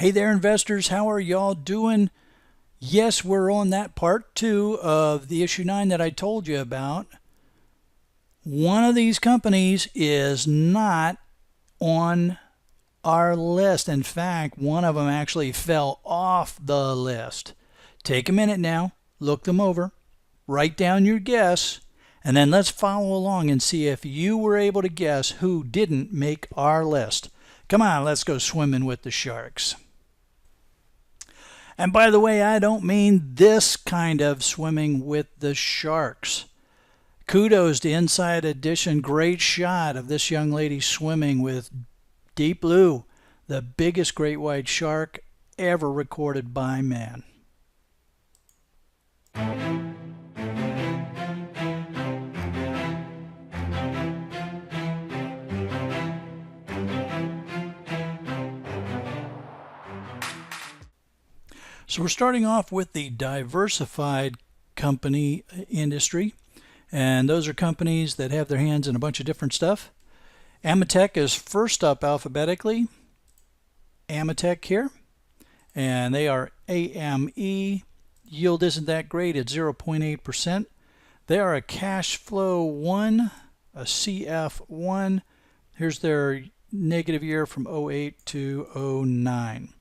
Hey there, investors. How are y'all doing? Yes, we're on that part two of the issue 9 that I told you about. One of these companies is not on our list. In fact, one of them actually fell off the list. Take a minute now, look them over, write down your guess, and then let's follow along and see if you were able to guess who didn't make our list. Come on, let's go swimming with the sharks. And by the way, I don't mean this kind of swimming with the sharks. Kudos to Inside Edition. Great shot of this young lady swimming with Deep Blue, the biggest great white shark ever recorded by man. So we're starting off with the diversified company industry, and those are companies that have their hands in a bunch of different stuff. Ametek is first up alphabetically. Ametek here, and they are AME. Yield isn't that great at 0.8%. They are a cash flow 1, a CF1. Here's their negative year from 08 to 09.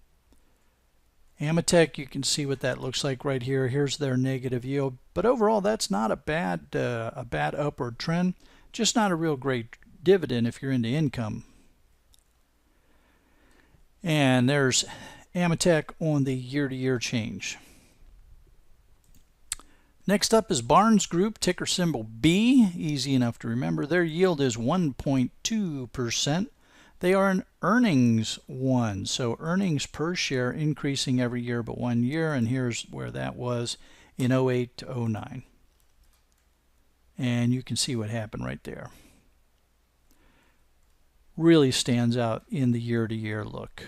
Ametek, you can see what that looks like right here. Here's their negative yield, but overall that's not a bad upward trend. Just not a real great dividend if you're into income. And there's Ametek on the year-to-year change. Next up is Barnes Group, ticker symbol B, easy enough to remember. Their yield is 1.2%. They are an earnings 1, so earnings per share increasing every year but 1 year, and here's where that was in 08 to 09. And you can see what happened right there. Really stands out in the year-to-year look.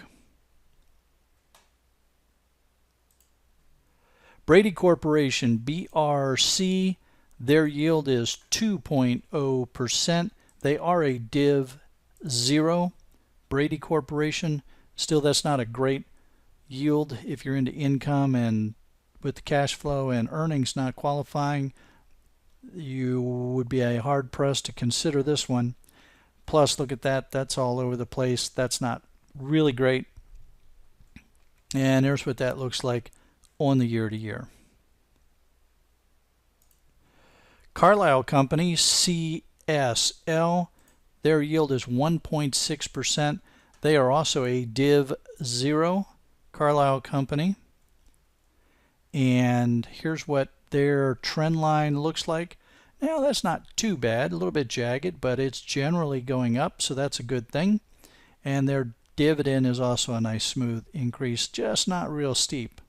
Brady Corporation, BRC, their yield is 2.0%. They are a Div 0. Brady Corporation, still that's not a great yield if you're into income, and with the cash flow and earnings not qualifying, you would be a hard pressed to consider this one. Plus, look at that, that's all over the place. That's not really great. And there's what that looks like on the year-to-year. Carlisle Companies, CSL, their yield is 1.6%. They are also a Div 0, Carlisle Company. And here's what their trend line looks like. Now, that's not too bad, a little bit jagged, but it's generally going up, so that's a good thing. And their dividend is also a nice smooth increase, just not real steep.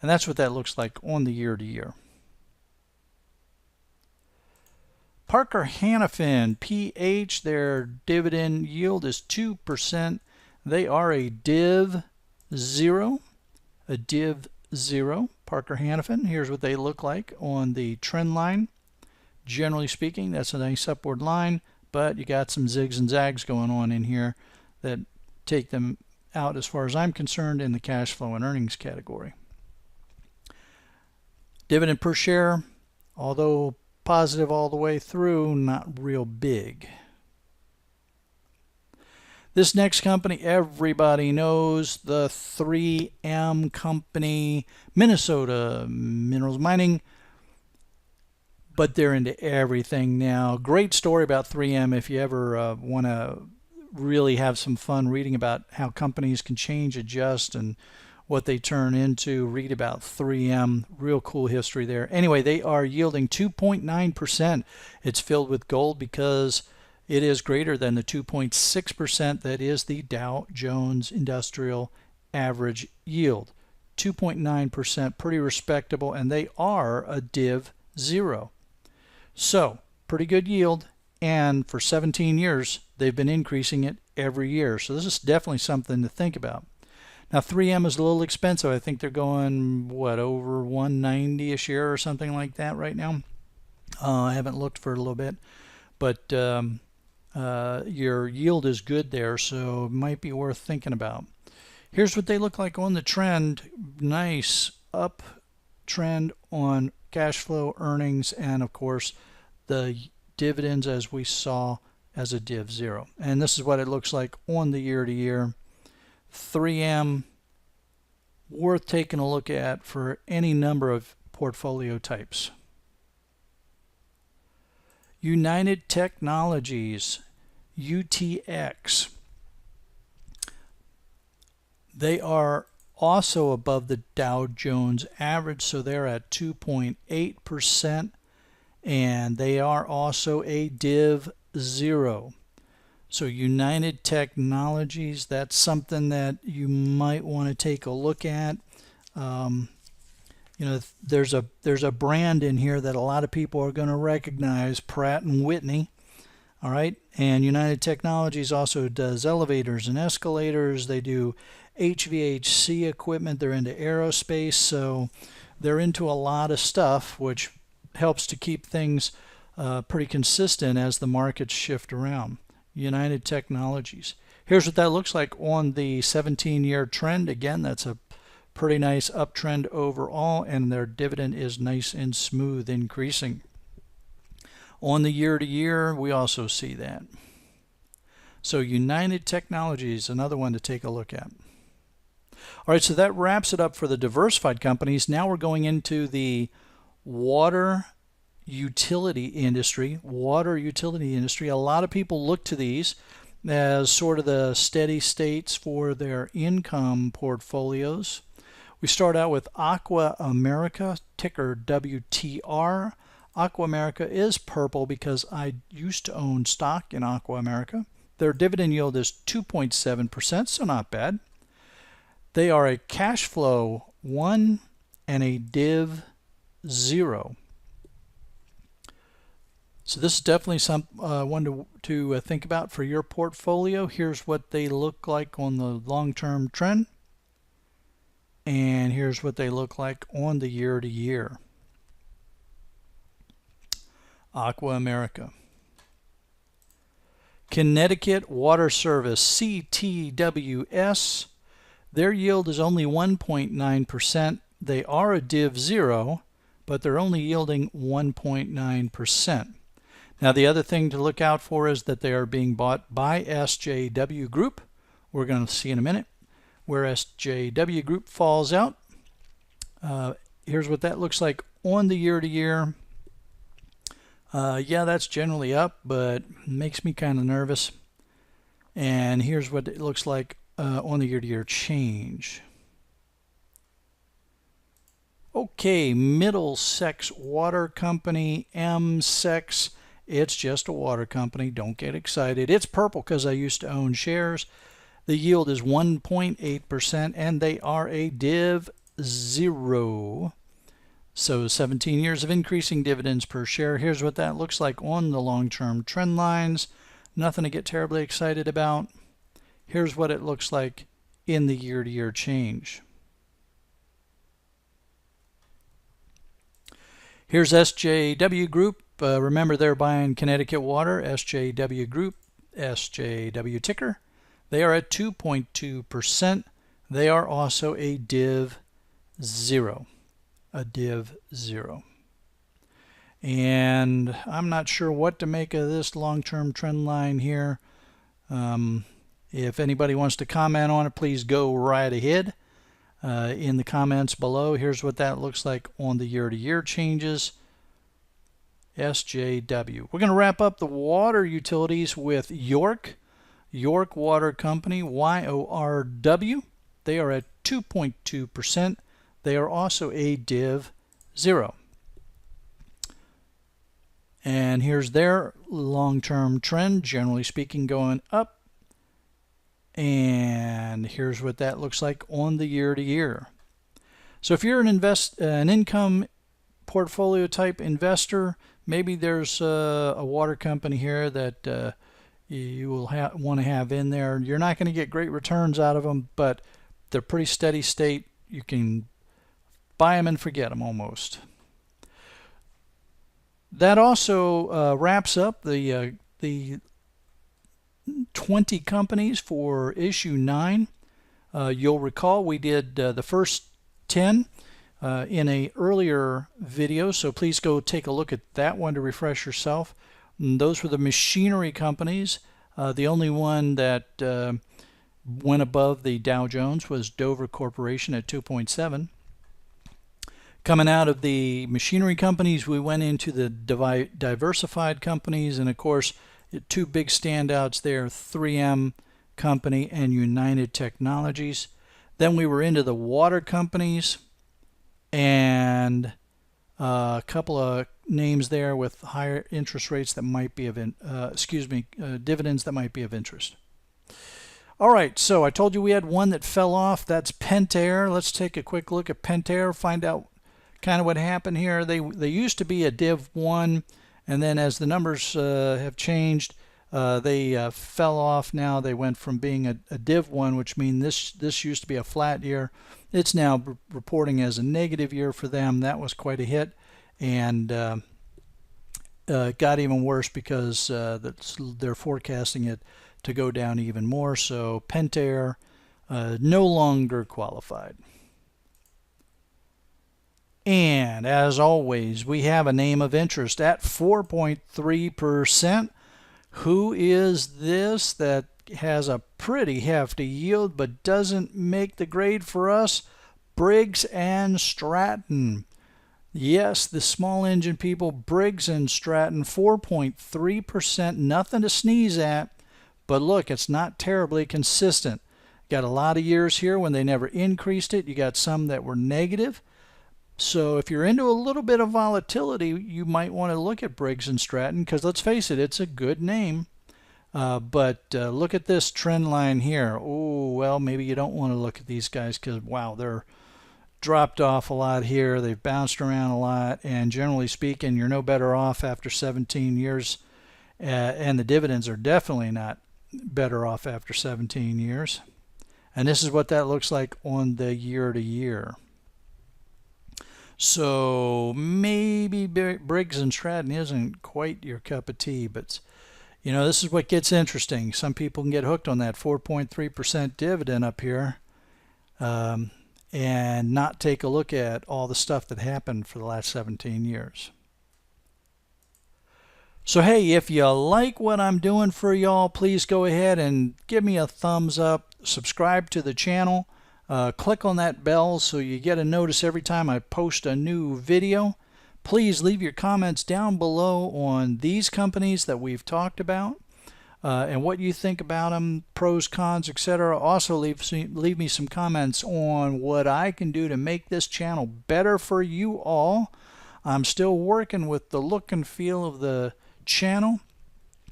And that's what that looks like on the year-to-year. Parker Hannifin, PH, their dividend yield is 2%. They are a Div 0. A Div 0, Parker Hannifin. Here's what they look like on the trend line. Generally speaking, that's a nice upward line, but you got some zigs and zags going on in here that take them out, as far as I'm concerned, in the cash flow and earnings category. Dividend per share, although positive all the way through, not real big. This next company everybody knows, the 3M company, Minnesota Minerals Mining, but they're into everything now. Great story about 3M if you ever want to really have some fun reading about how companies can change, adjust, and what they turn into. Read about 3M. Real cool history there. Anyway, they are yielding 2.9%. It's filled with gold because it is greater than the 2.6% that is the Dow Jones Industrial Average yield. 2.9%, pretty respectable, and they are a Div 0. So, pretty good yield, and for 17 years, they've been increasing it every year. So this is definitely something to think about. Now 3M is a little expensive. I think they're going, what, over 190 a share or something like that right now. I haven't looked for a little bit, but your yield is good there, so it might be worth thinking about. Here's what they look like on the trend. Nice uptrend on cash flow, earnings, and of course the dividends as we saw as a div 0. And this is what it looks like on the year to year. 3M, worth taking a look at for any number of portfolio types. United Technologies, UTX. They are also above the Dow Jones average, so they're at 2.8%, and they are also a div 0. So United Technologies, that's something that you might want to take a look at. You know, there's a brand in here that a lot of people are going to recognize, Pratt and Whitney. All right, and United Technologies also does elevators and escalators. They do HVAC equipment. They're into aerospace, so they're into a lot of stuff, which helps to keep things pretty consistent as the markets shift around. United Technologies. Here's what that looks like on the 17-year trend. Again, that's a pretty nice uptrend overall, and their dividend is nice and smooth increasing. On the year to year, we also see that. So United Technologies, another one to take a look at. All right, so that wraps it up for the diversified companies. Now we're going into the water utility industry. A lot of people look to these as sort of the steady states for their income portfolios. We start out with Aqua America, ticker WTR. Aqua America is purple because I used to own stock in Aqua America. Their dividend yield is 2.7%, so not bad. They are a cash flow 1 and a div 0. So this is definitely one to think about for your portfolio. Here's what they look like on the long-term trend. And here's what they look like on the year to year. Aqua America. Connecticut Water Service, CTWS. Their yield is only 1.9%. They are a div 0, but they're only yielding 1.9%. Now the other thing to look out for is that they are being bought by SJW Group. We're going to see in a minute where SJW Group falls out. Here's what that looks like on the year to year. Yeah, that's generally up, but makes me kind of nervous. And here's what it looks like on the year-to-year change. Okay, Middlesex Water Company, MSEX. It's just a water company. Don't get excited. It's purple because I used to own shares. The yield is 1.8%, and they are a div 0. So 17 years of increasing dividends per share. Here's what that looks like on the long-term trend lines. Nothing to get terribly excited about. Here's what it looks like in the year-to-year change. Here's SJW Group. Remember, they're buying Connecticut Water. SJW Group, SJW ticker. They are at 2.2%. They are also a div 0. A div 0. And I'm not sure what to make of this long-term trend line here. If anybody wants to comment on it, please go right ahead in the comments below. Here's what that looks like on the year-to-year changes. SJW. We're going to wrap up the water utilities with York Water Company, YORW. They are at 2.2%. They are also a div 0. And here's their long-term trend, generally speaking, going up. And here's what that looks like on the year-to-year. So if you're an income portfolio type investor, maybe there's a water company here that you will want to have in there. You're not going to get great returns out of them, but they're pretty steady state. You can buy them and forget them almost. That also wraps up the 20 companies for issue 9. You'll recall we did the first 10 in a earlier video, so please go take a look at that one to refresh yourself. And those were the machinery companies. The only one that went above the Dow Jones was Dover Corporation at 2.7. Coming out of the machinery companies, we went into the diversified companies, and of course, two big standouts there, 3M Company and United Technologies. Then we were into the water companies, and a couple of names there with higher interest rates that might be of dividends that might be of interest. All right, so I told you we had one that fell off. That's Pentair. Let's take a quick look at Pentair, find out kind of what happened here. They used to be a Div 1, and then as the numbers have changed, they fell off. Now they went from being a Div 1, which means this used to be a flat year. It's now reporting as a negative year for them. That was quite a hit, and it got even worse because they're forecasting it to go down even more. So Pentair no longer qualified. And as always, we have a name of interest at 4.3%. Who is this that has a pretty hefty yield but doesn't make the grade for us? Briggs and Stratton. Yes, the small engine people, Briggs and Stratton, 4.3%. Nothing to sneeze at. But look, it's not terribly consistent. Got a lot of years here when they never increased it. You got some that were negative. So if you're into a little bit of volatility, you might want to look at Briggs and Stratton, because let's face it, it's a good name. But look at this trend line here. Oh, well, maybe you don't want to look at these guys because, wow, they're dropped off a lot here. They've bounced around a lot, and generally speaking, you're no better off after 17 years, and the dividends are definitely not better off after 17 years. And this is what that looks like on the year-to-year. So maybe Briggs and Stratton isn't quite your cup of tea, but you know, this is what gets interesting. Some people can get hooked on that 4.3% dividend up here and not take a look at all the stuff that happened for the last 17 years. So hey, if you like what I'm doing for y'all, please go ahead and give me a thumbs up, subscribe to the channel. Click on that bell so you get a notice every time I post a new video. Please leave your comments down below on these companies that we've talked about and what you think about them, pros, cons, etc. Also leave me some comments on what I can do to make this channel better for you all. I'm still working with the look and feel of the channel,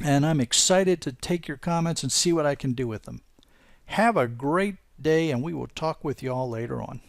and I'm excited to take your comments and see what I can do with them. Have a great day, and we will talk with you all later on.